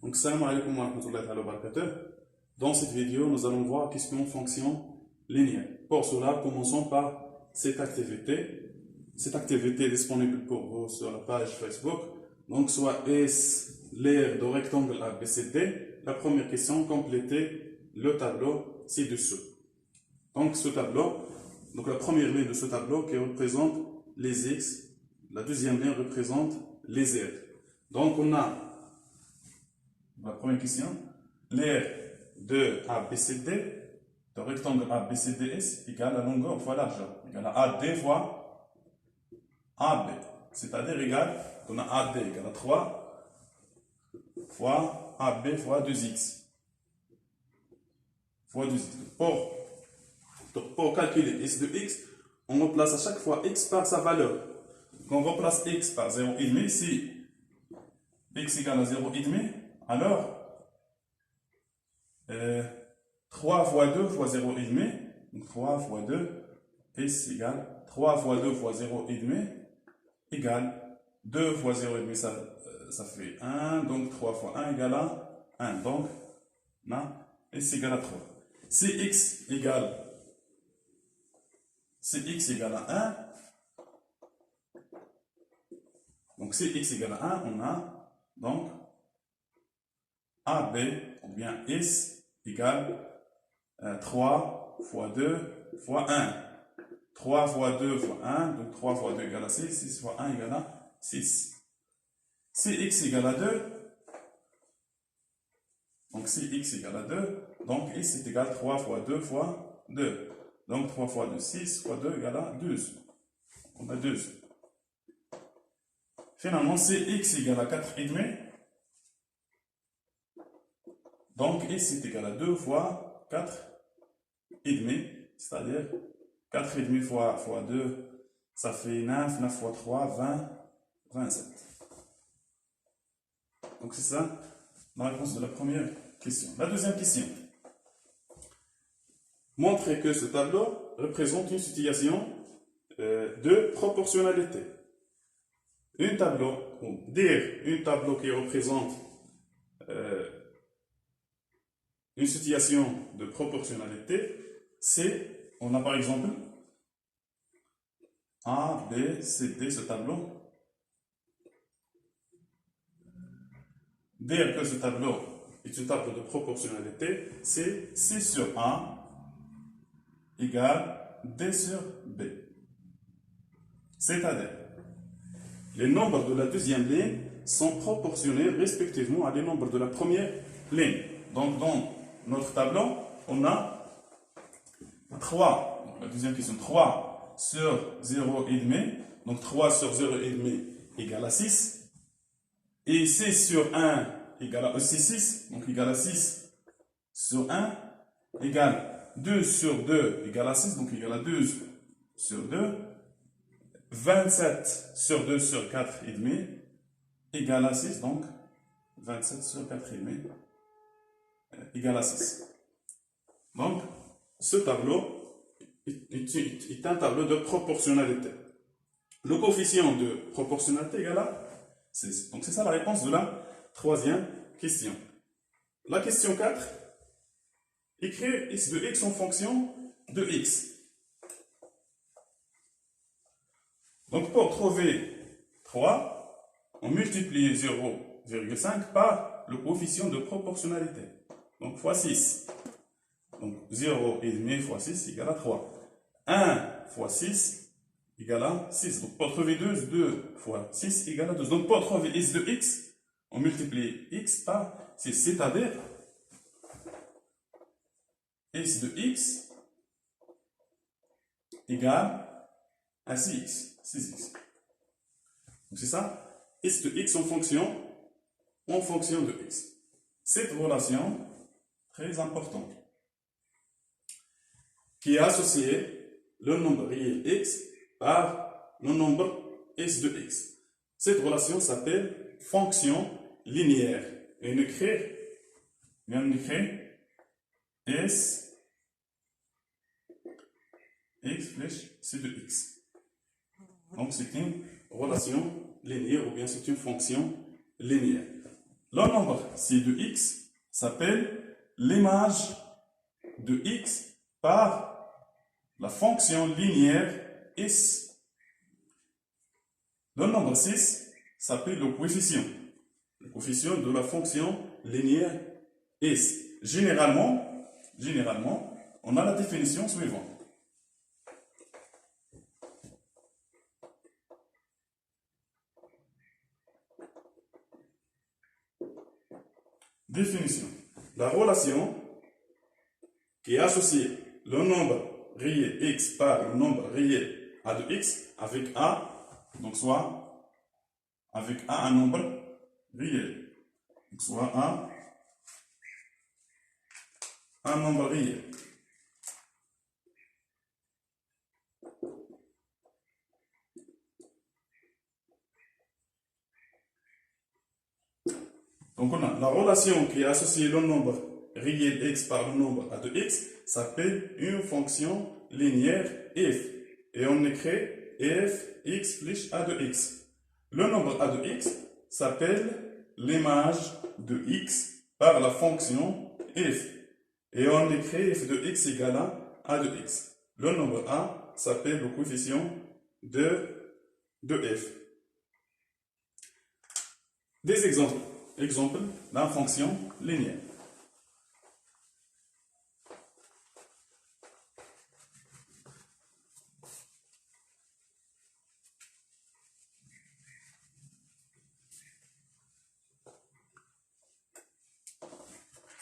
Donc, salam alaikum wa rahmatullahi wa barakatuh. Dans cette vidéo, nous allons voir question fonction linéaire. Pour cela, commençons par cette activité. Cette activité est disponible pour vous sur la page Facebook. Donc, soit est l'aire de rectangle ABCD. La première question, complétez le tableau ci-dessous. Donc, ce tableau, donc la première ligne de ce tableau qui représente les X, la deuxième ligne représente les Z. Donc, on a la première question, l'aire de ABCD, de rectangle ABCDS égale la longueur fois largeur, égale à AD fois AB, c'est-à-dire égale, on a AD égale à 3 fois AB fois 2X. Fois 2X. Pour calculer S de X, on remplace à chaque fois X par sa valeur. Quand on remplace X par 0,5, si X égale à 0,5, alors 3 fois 2 fois 0,5, donc 3 fois 2, S égale 3 fois 2 fois 0,5 égale 2 fois 0,5, ça fait 1, donc 3 fois 1 égale à 1, donc S égale à 3. Si X égale à 1, donc si X égale à 1, on a donc AB ou bien S égale 3 fois 2 fois 1. 3 fois 2 fois 1, donc 3 fois 2 égale à 6, 6 fois 1 égale à 6. Si X égale à 2, donc si X égale à 2, donc S est égal à 3 fois 2 fois 2. Donc 3 fois 2, 6 fois 2 égale à 12. On a 12. Finalement, si X égale à 4,5, donc S est égal à 2 fois 4,5, c'est-à-dire 4,5 fois 2, ça fait 9, 9 fois 3, 20, 27. Donc c'est ça la réponse de la première question. La deuxième question. Montrez que ce tableau représente une situation de proportionnalité. Un tableau qui représente une situation de proportionnalité, c'est, on a par exemple A, B, C, D, ce tableau. Dire que ce tableau est un tableau de proportionnalité, c'est C sur A égale D sur B. C'est-à-dire, les nombres de la deuxième ligne sont proportionnels respectivement à les nombres de la première ligne. Donc, dans notre tableau, on a 3, donc la deuxième question, 3 sur 0,5, donc 3 sur 0,5 égale à 6, et C sur 1 égale à aussi 6, donc égale à 6 sur 1, égale 2 sur 2 égale à 6, donc égale à 12 sur 2, 27 sur 2 sur 4,5 égale à 6, donc 27 sur 4,5 égale à 6. Donc, ce tableau est un tableau de proportionnalité. Le coefficient de proportionnalité égale à 6. Donc, c'est ça la réponse de la troisième question. La question 4. Écrire x de x en fonction de x. Donc, pour trouver 3, on multiplie 0,5 par le coefficient de proportionnalité. Donc, fois 6. Donc, 0,5 fois 6 égale à 3. 1 fois 6 égale à 6. Donc, pour trouver 2 fois 6 égale à 12. Donc, pour trouver x de x, on multiplie x par 6. C'est-à-dire, x de x égale à 6x. 6x. Donc, c'est ça. X de x en fonction de x. Cette relation, très importante, qui est associée le nombre réel x par le nombre s de x. Cette relation s'appelle fonction linéaire. Et on écrit s x plus c de x. Donc c'est une relation linéaire ou bien c'est une fonction linéaire. le nombre ci de x s'appelle l'image de x par la fonction linéaire s. Le nombre 6 s'appelle le coefficient de la fonction linéaire s. Généralement, on a la définition suivante. Définition. La relation qui associe le nombre réel x par le nombre réel a de x avec a, donc soit avec a un nombre réel, donc soit a un nombre réel. Donc on a la relation qui associe le nombre réel x par le nombre a de x s'appelle une fonction linéaire f. Et on écrit f x plus a de x. Le nombre a de x s'appelle l'image de x par la fonction f. Et on écrit f de x égale à a de x. Le nombre a s'appelle le coefficient de f. Des exemples. Exemple d'une fonction linéaire.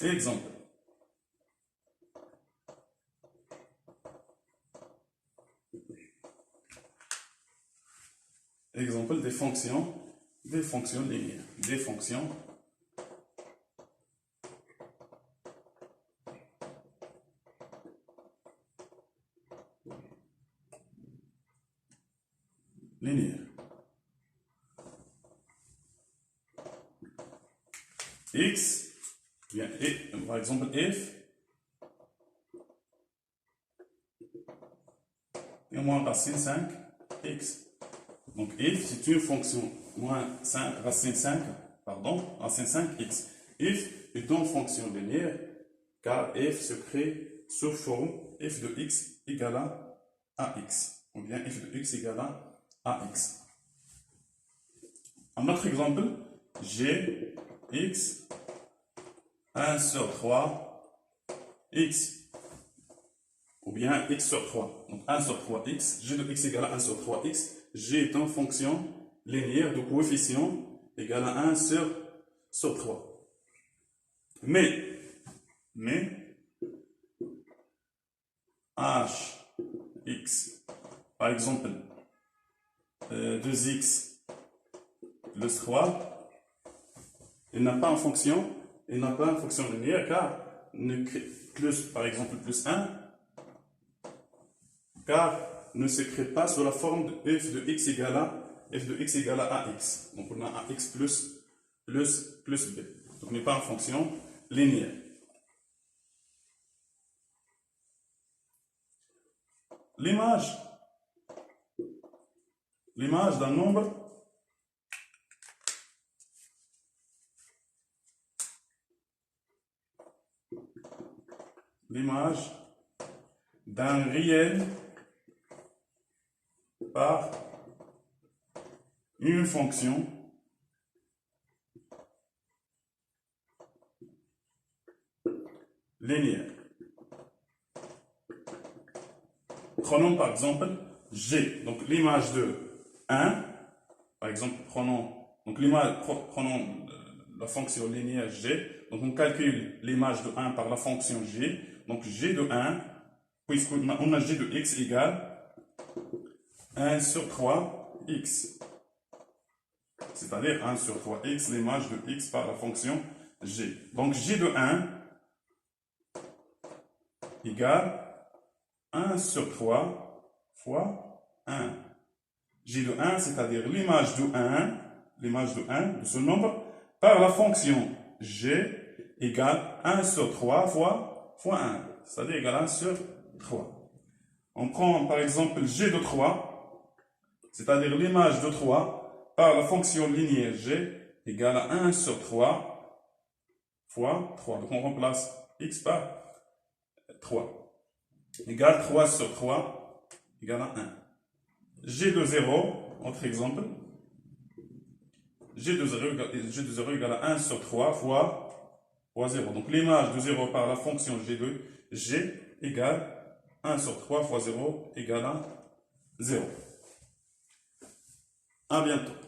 Exemple. Exemple des fonctions linéaires. Des fonctions linéaires. X, bien, par exemple f, et moins racine 5, x. Donc f, c'est une fonction moins 5, racine 5, racine 5, x. F est une fonction linéaire, car f se crée sous forme f de x égale à x, ou bien f de x égale à x. Un autre exemple, g, x, 1 sur 3, x, ou bien x sur 3. Donc 1 sur 3, x, g de x égale à 1 sur 3, x. G est une fonction linéaire de coefficient égale à 1 sur 3. Mais, h, x, par exemple, 2x plus 3, il n'a pas une fonction linéaire car par exemple plus 1, car ne se crée pas sous la forme de f de x égale à ax. Donc on a ax plus b. Donc n'est pas une fonction linéaire. L'image d'un nombre d'un réel par une fonction linéaire. Prenons par exemple g, donc l'image de 1, par exemple prenons la fonction linéaire g, donc on calcule l'image de 1 par la fonction g, donc g de 1, puisqu'on a g de x égale 1 sur 3 x, c'est-à-dire 1 sur 3 x, l'image de x par la fonction g. Donc g de 1 égale 1 sur 3 fois 1. G de 1, c'est-à-dire l'image de 1 de ce nombre par la fonction g égale 1 sur 3 fois 1, c'est-à-dire égale 1 sur 3. On prend par exemple g de 3, c'est-à-dire l'image de 3 par la fonction linéaire g égale à 1 sur 3 fois 3. Donc on remplace x par 3. Égale 3 sur 3 égale à 1. G de 0, autre exemple. G de 0 égale à 1 sur 3 fois 0. Donc l'image de 0 par la fonction G2, G égale 1 sur 3 fois 0 égale à 0. À bientôt.